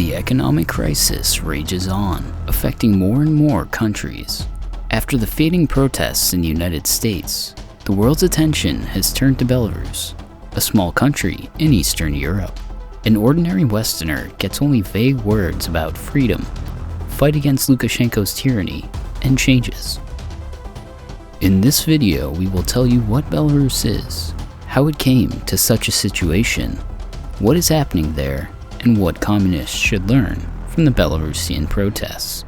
The economic crisis rages on, affecting more and more countries. After the fading protests in the United States, the world's attention has turned to Belarus, a small country in Eastern Europe. An ordinary Westerner gets only vague words about freedom, fight against Lukashenko's tyranny, and changes. In this video, we will tell you what Belarus is, how it came to such a situation, what is happening there, and what communists should learn from the Belarusian protests.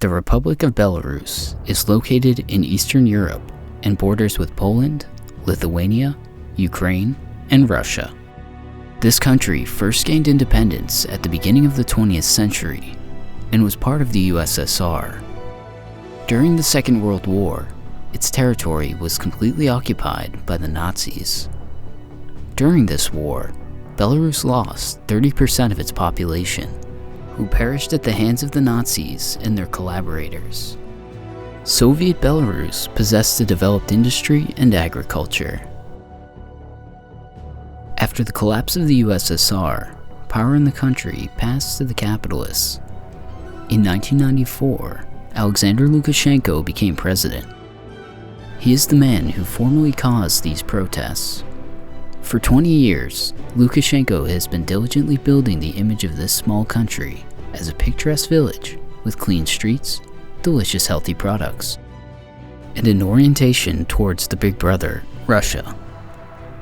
The Republic of Belarus is located in Eastern Europe and borders with Poland, Lithuania, Ukraine, and Russia. This country first gained independence at the beginning of the 20th century and was part of the USSR. During the Second World War, its territory was completely occupied by the Nazis. During this war, Belarus lost 30% of its population, who perished at the hands of the Nazis and their collaborators. Soviet Belarus possessed a developed industry and agriculture. After the collapse of the USSR, power in the country passed to the capitalists. In 1994, Alexander Lukashenko became president. He is the man who formally caused these protests. For 20 years, Lukashenko has been diligently building the image of this small country as a picturesque village with clean streets, delicious healthy products, and an orientation towards the big brother, Russia.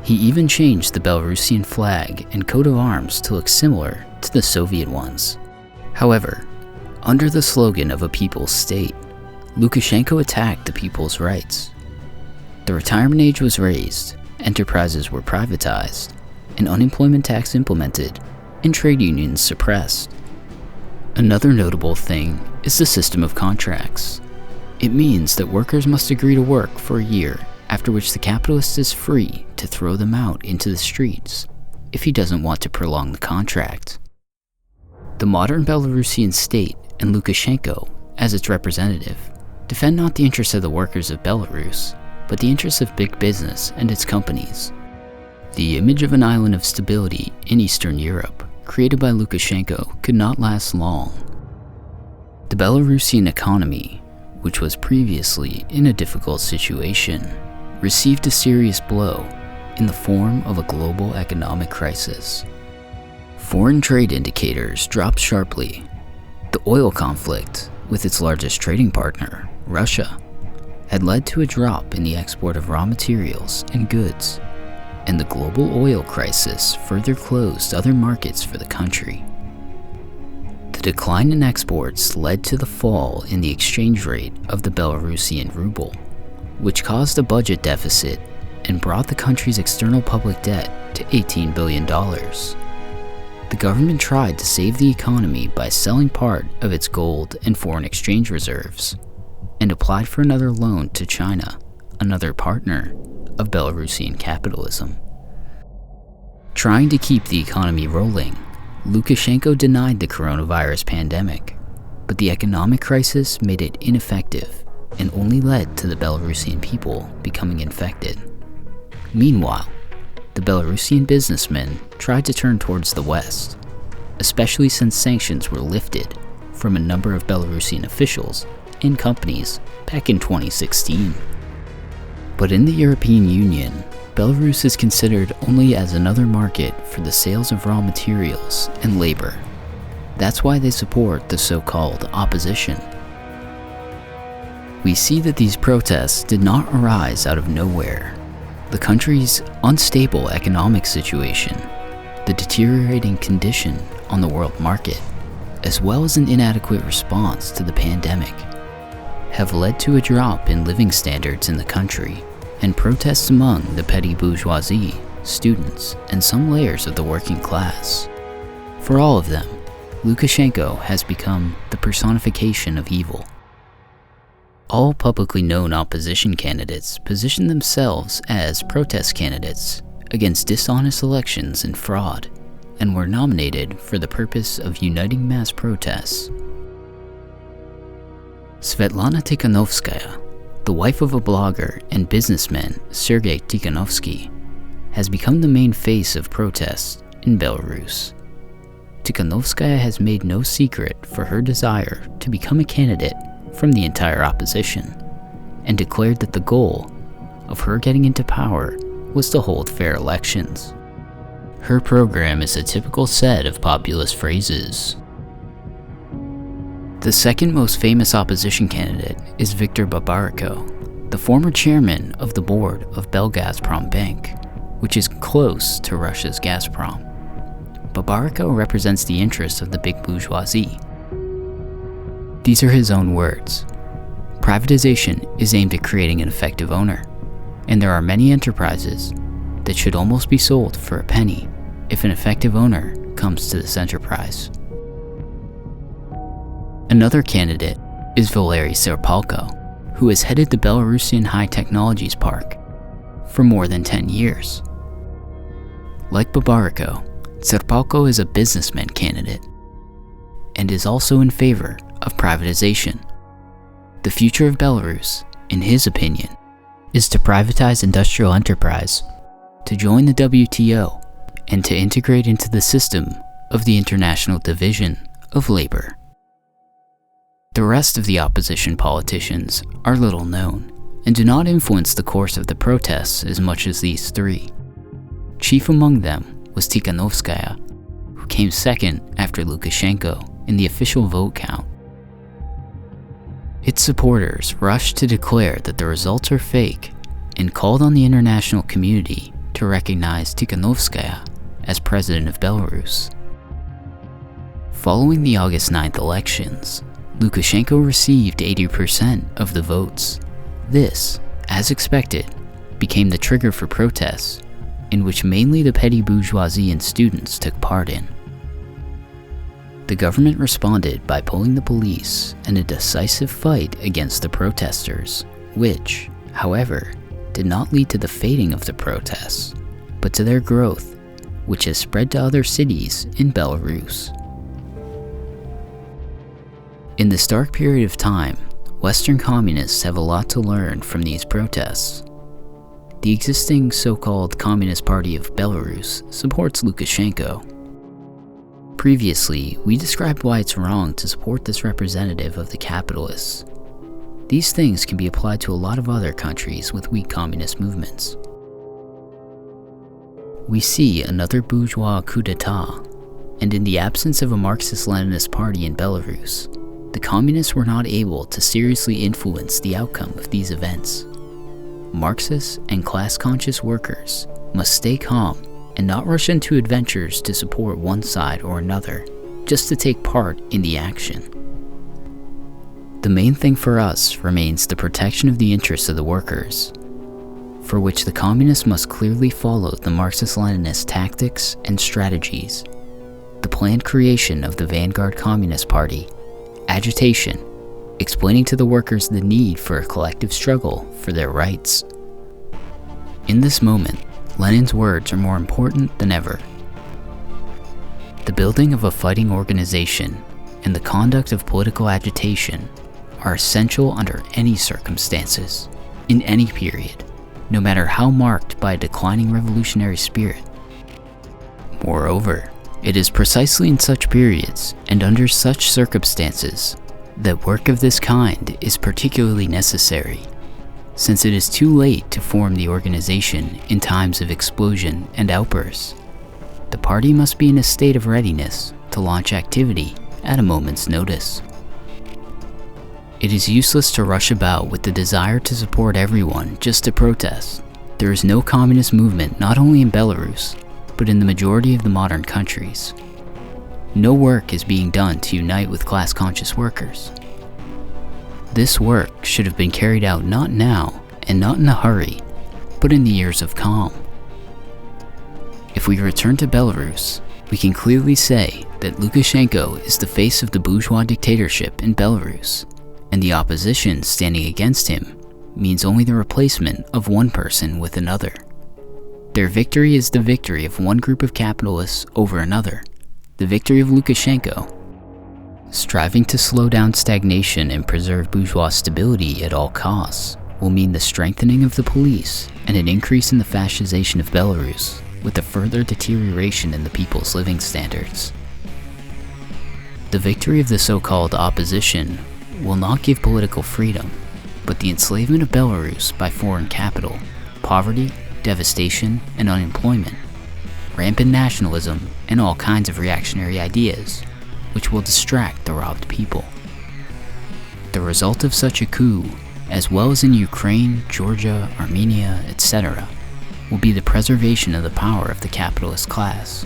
He even changed the Belarusian flag and coat of arms to look similar to the Soviet ones. However, under the slogan of a people's state, Lukashenko attacked the people's rights. The retirement age was raised, enterprises were privatized, an unemployment tax implemented, and trade unions suppressed. Another notable thing is the system of contracts. It means that workers must agree to work for a year, after which the capitalist is free to throw them out into the streets if he doesn't want to prolong the contract. The modern Belarusian state and Lukashenko, as its representative, defend not the interests of the workers of Belarus, but the interests of big business and its companies. The image of an island of stability in Eastern Europe, created by Lukashenko, could not last long. The Belarusian economy, which was previously in a difficult situation, received a serious blow in the form of a global economic crisis. Foreign trade indicators dropped sharply. The oil conflict, with its largest trading partner, Russia, had led to a drop in the export of raw materials and goods, and the global oil crisis further closed other markets for the country. The decline in exports led to the fall in the exchange rate of the Belarusian ruble, which caused a budget deficit and brought the country's external public debt to $18 billion. The government tried to save the economy by selling part of its gold and foreign exchange reserves, and applied for another loan to China, another partner of Belarusian capitalism. Trying to keep the economy rolling, Lukashenko denied the coronavirus pandemic, but the economic crisis made it ineffective and only led to the Belarusian people becoming infected. Meanwhile, the Belarusian businessmen tried to turn towards the West, especially since sanctions were lifted from a number of Belarusian officials and companies back in 2016. But in the European Union, Belarus is considered only as another market for the sales of raw materials and labor. That's why they support the so-called opposition. We see that these protests did not arise out of nowhere. The country's unstable economic situation, the deteriorating condition on the world market, as well as an inadequate response to the pandemic, have led to a drop in living standards in the country and protests among the petty bourgeoisie, students, and some layers of the working class. For all of them, Lukashenko has become the personification of evil. All publicly known opposition candidates position themselves as protest candidates against dishonest elections and fraud, and were nominated for the purpose of uniting mass protests. Svetlana Tikhanovskaya, the wife of a blogger and businessman Sergei Tikhanovsky, has become the main face of protests in Belarus. Tikhanovskaya has made no secret for her desire to become a candidate from the entire opposition, and declared that the goal of her getting into power was to hold fair elections. Her program is a typical set of populist phrases. The second most famous opposition candidate is Viktor Babariko, the former chairman of the board of Belgazprom Bank, which is close to Russia's Gazprom. Babariko represents the interests of the big bourgeoisie. These are his own words. Privatization is aimed at creating an effective owner, and there are many enterprises that should almost be sold for a penny if an effective owner comes to this enterprise. Another candidate is Valery Serpalko, who has headed the Belarusian High Technologies Park for more than 10 years. Like Babariko, Serpalko is a businessman candidate and is also in favor of privatization. The future of Belarus, in his opinion, is to privatize industrial enterprise, to join the WTO, and to integrate into the system of the International Division of Labor. The rest of the opposition politicians are little known and do not influence the course of the protests as much as these three. Chief among them was Tikhanovskaya, who came second after Lukashenko in the official vote count. Its supporters rushed to declare that the results are fake and called on the international community to recognize Tikhanovskaya as president of Belarus. Following the August 9th elections, Lukashenko received 80% of the votes. This, as expected, became the trigger for protests, in which mainly the petty bourgeoisie and students took part in. The government responded by pulling the police in a decisive fight against the protesters, which, however, did not lead to the fading of the protests, but to their growth, which has spread to other cities in Belarus. In this dark period of time, Western communists have a lot to learn from these protests. The existing so-called Communist Party of Belarus supports Lukashenko. Previously, we described why it's wrong to support this representative of the capitalists. These things can be applied to a lot of other countries with weak communist movements. We see another bourgeois coup d'etat, and in the absence of a Marxist-Leninist party in Belarus, the communists were not able to seriously influence the outcome of these events. Marxists and class-conscious workers must stay calm and not rush into adventures to support one side or another, just to take part in the action. The main thing for us remains the protection of the interests of the workers, for which the communists must clearly follow the Marxist-Leninist tactics and strategies, the planned creation of the Vanguard Communist Party, agitation, explaining to the workers the need for a collective struggle for their rights. In this moment, Lenin's words are more important than ever. The building of a fighting organization and the conduct of political agitation are essential under any circumstances, in any period, no matter how marked by a declining revolutionary spirit. Moreover, it is precisely in such periods and under such circumstances that work of this kind is particularly necessary, since it is too late to form the organization in times of explosion and outbursts. The party must be in a state of readiness to launch activity at a moment's notice. It is useless to rush about with the desire to support everyone just to protest. There is no communist movement not only in Belarus, but in the majority of the modern countries. No work is being done to unite with class-conscious workers. This work should have been carried out not now and not in a hurry, but in the years of calm. If we return to Belarus, we can clearly say that Lukashenko is the face of the bourgeois dictatorship in Belarus, and the opposition standing against him means only the replacement of one person with another. Their victory is the victory of one group of capitalists over another, the victory of Lukashenko. Striving to slow down stagnation and preserve bourgeois stability at all costs will mean the strengthening of the police and an increase in the fascization of Belarus, with a further deterioration in the people's living standards. The victory of the so-called opposition will not give political freedom, but the enslavement of Belarus by foreign capital, poverty, devastation, and unemployment, rampant nationalism, and all kinds of reactionary ideas, which will distract the robbed people. The result of such a coup, as well as in Ukraine, Georgia, Armenia, etc., will be the preservation of the power of the capitalist class.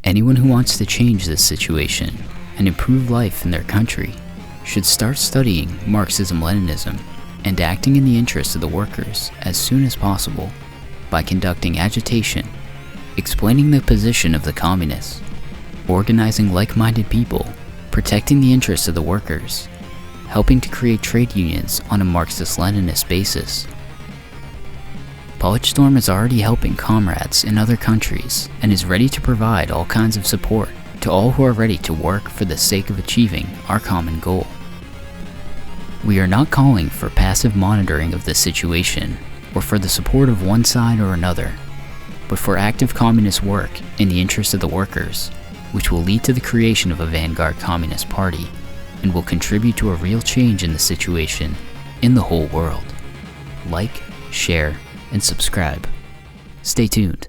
Anyone who wants to change this situation and improve life in their country should start studying Marxism-Leninism and acting in the interests of the workers as soon as possible by conducting agitation, explaining the position of the communists, organizing like-minded people, protecting the interests of the workers, helping to create trade unions on a Marxist-Leninist basis. Politsturm is already helping comrades in other countries and is ready to provide all kinds of support to all who are ready to work for the sake of achieving our common goal. We are not calling for passive monitoring of the situation or for the support of one side or another, but for active communist work in the interest of the workers, which will lead to the creation of a vanguard communist party and will contribute to a real change in the situation in the whole world. Like, share, and subscribe. Stay tuned.